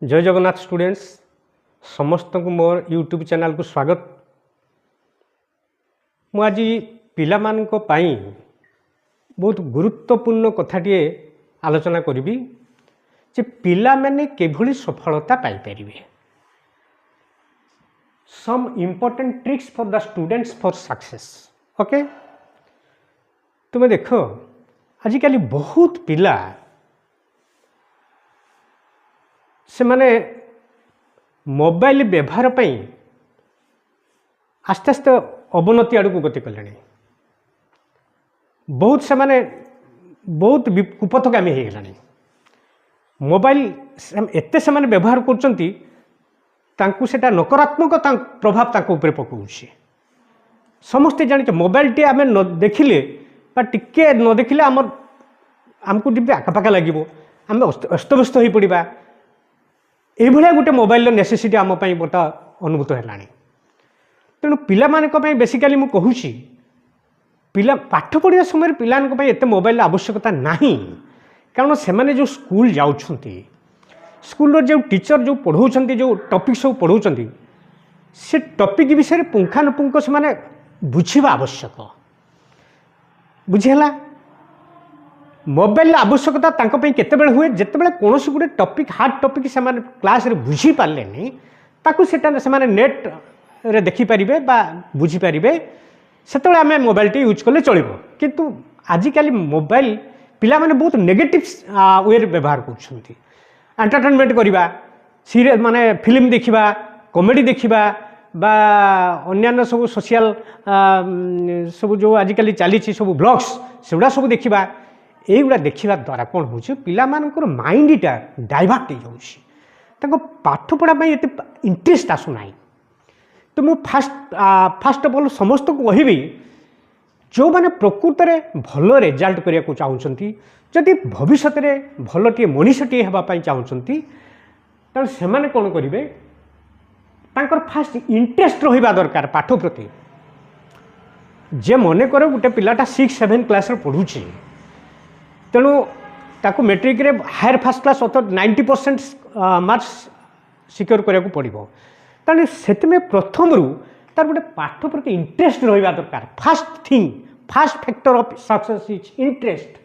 जय जगन्नाथ स्टूडेंट्स समस्त को मोर यूट्यूब चैनल को स्वागत। मु आज पिला मानको पाई बहुत गुरुत्वपूर्ण कथाटे आलोचना करी जे पिला माने केभली सफलता पाई परिबे। Some important tricks for the students for success. Okay, तुम्हें देख आजिकल बहुत पिला से माने मोबाइल व्यवहार पई आस्ते आस्ते अवनति आड़ को गति कले। बहुत से माने बहुत कुपथगामी हो गलानी। मोबाइल एते से माने व्यवहार करचंती तांकु सेटा नकारात्मक प्रभाव तांको ऊपर पकाउछि। समस्ते जानि मोबाइल टी आमे न देखिले बा टिके न देखिले आमको टिपे आकापाका लागिबो, आमे अस्तव्यस्त हो पड़िबा। ये गोटे मोबाइल नेसेसिटी आम बता अनुभूत है। तेणु पाने बेसिकाली मुझे कहूँ पिला पाठ पढ़िया समय पाने एत मोबाइल आवश्यकता नहीं, कारण से माने जो स्कूल जाउछंती स्कूल जो टीचर जो पढ़ाऊँ जो टॉपिक सब पढ़ाऊँ से टॉपिक विषय पुंखानुपुंख से माने बुझा आवश्यक। बुझीला मोबाइल आवश्यकता केतेबेले हुए जितेबाला कौन गोटे टॉपिक हार्ड टॉपिक से क्लास रे बुझी पारे ताकू सेटा से नेट रे देखि पारिबे बा बुझी पारिबे, सेतबेले आमे मोबाइल टी यूज कले चलिबो। किंतु आजिकल मोबाइल पिला माने बहुत नेगेटिव वे व्यवहार करछंती। एंटरटेनमेंट करिबा, सीरियल माने फिल्म देखिबा, कॉमेडी देखिबा बा अन्यान्य सब सोशल सब जो आजिकल चली सब ब्लॉग्स सेगुड़ा सब देखिबा। एगुड़ा देखा द्वारा कौन हो पिला मानकर माइंडटा डाइवर्ट हो जाऊँ, पाठ पढ़ाई ये इंटरेस्ट आसुना। तो मुझे फास्ट ऑफ ऑल समस्त को कहबी जो मैंने प्रकृत में भल रिजल्ट करने को चाहती, जदि भविष्य में भलटे मनीषटे होगापी चाहती तेणु से कौन करेंगे फास्ट इंटरेस्ट रहा दरकार पाठ प्रति। जे मन कर गोटे पिलाटा 6-7 क्लास पढ़ुची तेणु ताको मेट्रिक रे हायर फर्स्ट क्लास अर्थात 90% मार्क्स सिक्योर करने को पड़ो। तेणु से प्रथम रू तार गोटे पाठ प्रति इंटरेस्ट रहा दरकार। First factor of success is interest.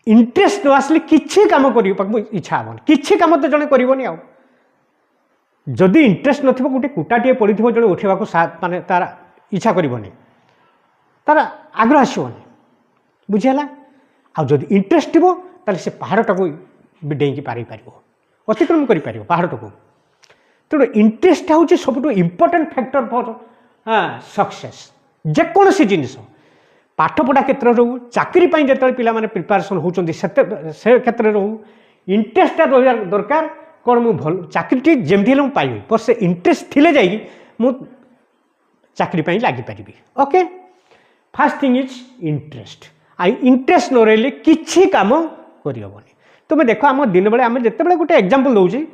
Interest न आसले किछि काम करने इच्छा हेन, किछि काम तो जड़े करनी। आ जदि इंटरेस्ट नथिबो गोटे कुटाटे पड़ी जड़े उठा माने तार इच्छा करनी, तार आग्रह आसबनी। बुझीगला। आदि इंटरेस्ट थो ताले से पहाड़टा को भी डेई पार अतिक्रम कर पहाड़टा को। तेणु इंटरेस्ट हूँ सब इम्पोर्टेंट फैक्टर फॉर सक्सेस। जेकोसी जिनस पाठ पढ़ा क्षेत्र रो चाकरी जो पिला माने प्रिपरेशन होती से क्षेत्र रो इंटरेस्ट रहा दरकार। कौन मुझे भल चाकरी जमी पाइबी पर से इंटरेस्ट थी जा चाकरी लगिपारि। Okay, first thing is interest. आई इंटरेस्ट न रही किसी काम करहबनी। तुम्हें देख आम दिन बेले आम जिते गोटे एग्जांपल दूसरी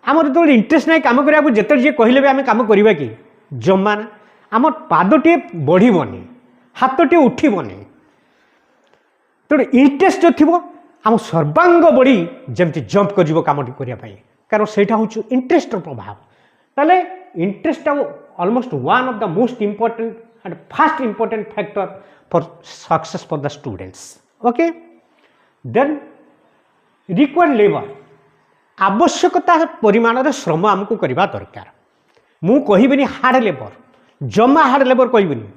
आम जो इंटरेस्ट ना काम करा जिते जी कहले भी आम कम करवा कि जमा ना आम पादटे बढ़नी, हाथटे उठबनी। तेणु इंटरेस्ट जो थी आम सर्वांग बड़ी जमती जंप कर कम करने, कारण से हूँ इंटरेस्ट प्रभाव। ताले interest almost one of the most important and first important factor for success for the students. Okay, then required labor आवश्यकता परिमाण रे श्रम आमको करवा दरकार। मु कहबिनी हार्ड लेबर, जमा हार्ड लेबर कहबिनी,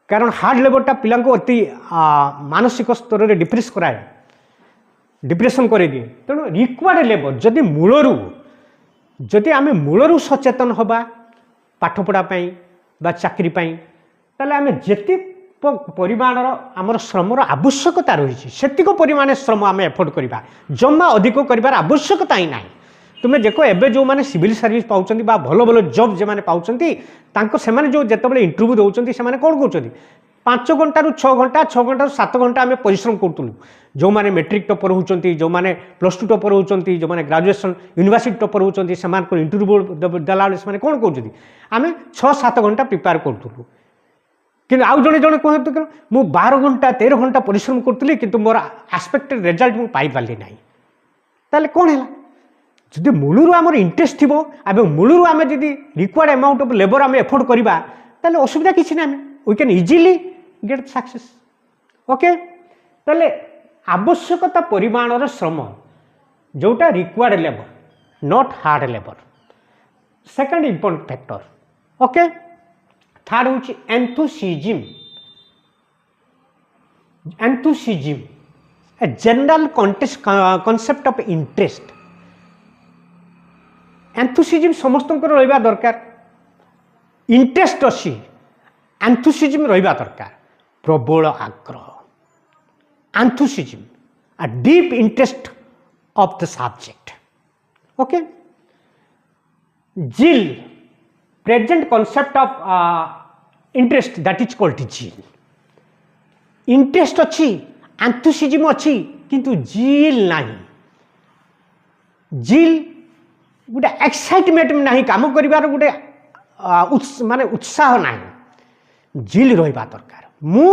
कारण हार्ड लेबरटा पिला को अति मानसिक स्तर रे डिप्रेस कराए, डिप्रेशन करे दिए। तेणु रिक्वायर्ड लेबर जदि मूलरू जदि आम मूलरू सचेतन हवा पाठ पढ़ा बा चाकरी ताले आम जेति परिमाणर आमर श्रमर आवश्यकता रही सेतिक परिमाण श्रम आम एफोर्ड करवा, जमा अधिक कर आवश्यकता ही ना। तुम्हें देखो एवं जो मैंने सिविल सर्विस पाँच भल भल जॉब जो मैंने पाँच से जो जिते इंटरव्यू दौरान से कौन कर 5 घंटा 6 घंटा 6 घंटा 7 घंटा आम परिश्रम करूँ। जो मैंने मेट्रिक टपर होती, जो मैंने +2 टपर होती, जो मैंने ग्रेजुएशन यूनिवर्सिटी टपर होती, से इंटरव्यू देला से कौन कर आम 6-7 घंटा प्रिपेयर करूँ। कि आउ जड़े जड़े कहते मुझे 12 घंटा 13 घंटा परिश्रम करी कि मोर आस्पेक्टेड रिजल्ट मुझे पाई पारि ना। ताले कौन है जदि मूलर आम इंटरेस्ट थी मूलर आम जब रिक्वायर्ड अमाउंट ऑफ लेबर आम एफोर्ड करवा ताले असुविधा किसी ना we can easily get success okay ताले आवश्यकता परिमाणर श्रम जोटा required labour not hard labour second important factor okay third हूँ enthusiasm a general concept of interest enthusiasm समस्त रहा दरकार इंटरेस्ट अच्छी एंथुसिज्म रहा दरकार प्रबल आग्रह एंथुसिज्म a deep interest of the subject okay zeal present concept of interest that is called zeal interest अच्छी enthusiasm अच्छी किंतु zeal नहीं zeal गोटे एक्साइटमेंट नहीं काम करिवार गोटे माने उत्साह नहीं zeal रहिबा दरकार मु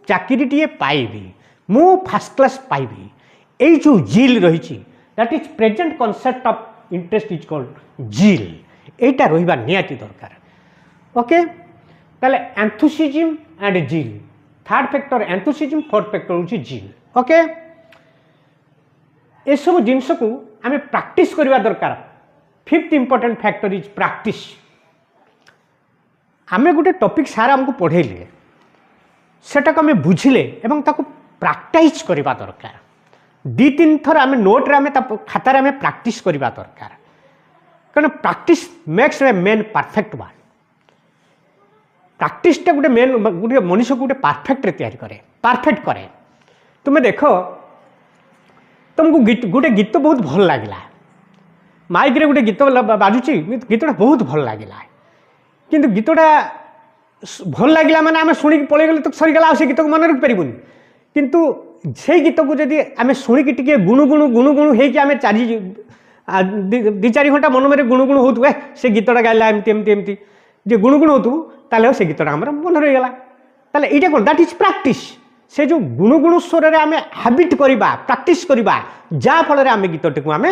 चाकरीटीए पाइबी मु फर्स्ट क्लास पाइबी ये जो zeal रही that is present concept of interest is called zeal एटा रहिबा नियाती दरकार ओके ताले enthusiasm and zeal third factor enthusiasm fourth factor होची zeal ओके ये सब जिनस को आम प्रैक्टिस करवा दरकार fifth important factor is practice आम गोटे टॉपिक सारा हमको पढ़ेले सेटा को आम बुझिले एवं ताको प्रैक्टिस करवा दरकार दी तीन थर आम नोट आम खातार आम प्रैक्टिस करवा दरकार कारण practice makes a man perfect one प्रैक्टिसटा गोटे मेन गोटे मनुष्य को गोटे परफेक्ट तैयारी करे परफेक्ट करे तुम्हें देख तुमको गोटे गीत बहुत भल लगे माइक रे गोटे गीत बाजुची गीतटा बहुत भल लगे किंतु गीतटा भल लगे मैंने आम शुणी पलैगले तो सरीगला से गीत को मन रखिपारूनि किंतु से गीत को जब आम शुणिकी टी गुणुगुणु गुणुगुणु होमें चारि दी चार घंटा मन में गुणुगुणु हो से गीतटा गाइला एमती एमती एमती जे गुणुगुणु हो ताले से गीतटा आम मन रहीगला ताले ये कौन दैट इज प्रैक्टिस से जो गुणुगुणु स्वर आम हैबिट करवा प्रैक्टिस करवा जहाँफल आम गीतटी को आम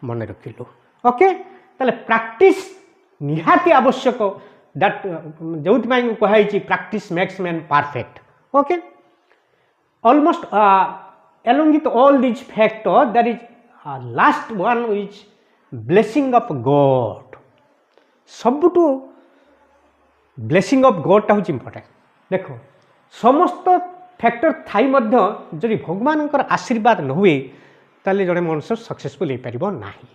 मन रखिलु ओके ताले प्रैक्टिस निहाती आवश्यक दैट जो कहुई practice makes man perfect okay almost along with all these factors there is last one which blessing of God सबुठू blessing of God टा होची इंपोर्टेंट देखो समस्त फैक्टर थाई मध्य जदि भगवान आशीर्वाद न हुए ताले जड़े मनुष्य सक्सेसफुल हो पारिबो नाही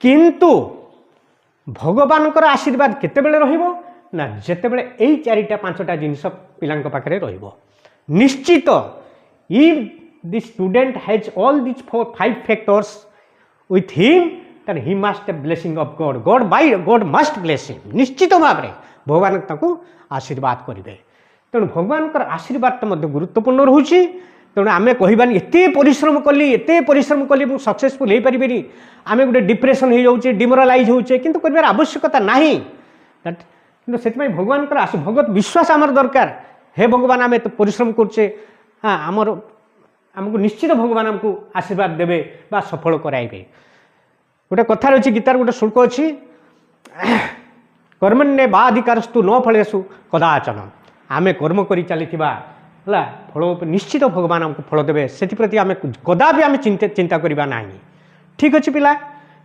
किंतु भगवान आशीर्वाद केतेबेले रहिबो ना जेतेबेले एई चारिटा पांचटा जिनिस पिलांक पाखरे रहिबो निश्चित if the student has all these 4-5 factors with him then he must have blessing of God must bless him निश्चित भाव में भगवान ताको आशीर्वाद करेंगे तेणु भगवान आशीर्वाद तो मध्य गुरुत्वपूर्ण रोचे तेणु आम कहबानी एते परिश्रम कली मुझे सक्सेसफुल हो पारि आम गोटे डिप्रेशन हो जाऊे डिमोरालाइज होचे किंतु कर आवश्यकता नहीं से भगवान भगवत विश्वास आमर दरकार हे भगवान आम तो परिश्रम करचे हाँ आमर आमको निश्चित भगवान आमको आशीर्वाद देवे बा सफल कराइबे गोटे कथार अच्छी गीतार गोटे श्लोक अच्छी कर्मण्ये बाधिकारस्तु न फलेषु कदाचन आम कर्म कर चली है फल निश्चित भगवान आमको फल देवे से प्रति आम कदापि आम चिंता करवा ना ठीक अच्छे पिला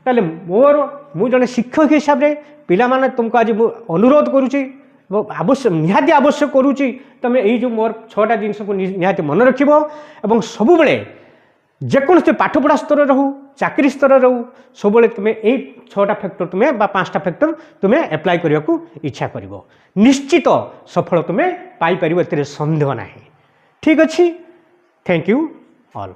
ताले मोर मु जड़े शिक्षक हिसाब से पिला माने तुमको आज अनुरोध करुच्ची आवश्यक निहाती आवश्यक करुच्ची तुम यो मोर 6टा जिनस को निहाती मन रखिबो एवं सब बेले जेकोसी पाठपढ़ा स्तर रहू चाकरी स्तर रहू सब बेले तुम यही 6टा फैक्टर तुम्हें 5टा फैक्टर तुम्हें एप्लाय करने को इच्छा कर निश्चित सफल तुम्हें पाई परिबो एते संदेह नाही ठीक अच्छी थैंक यू ऑल।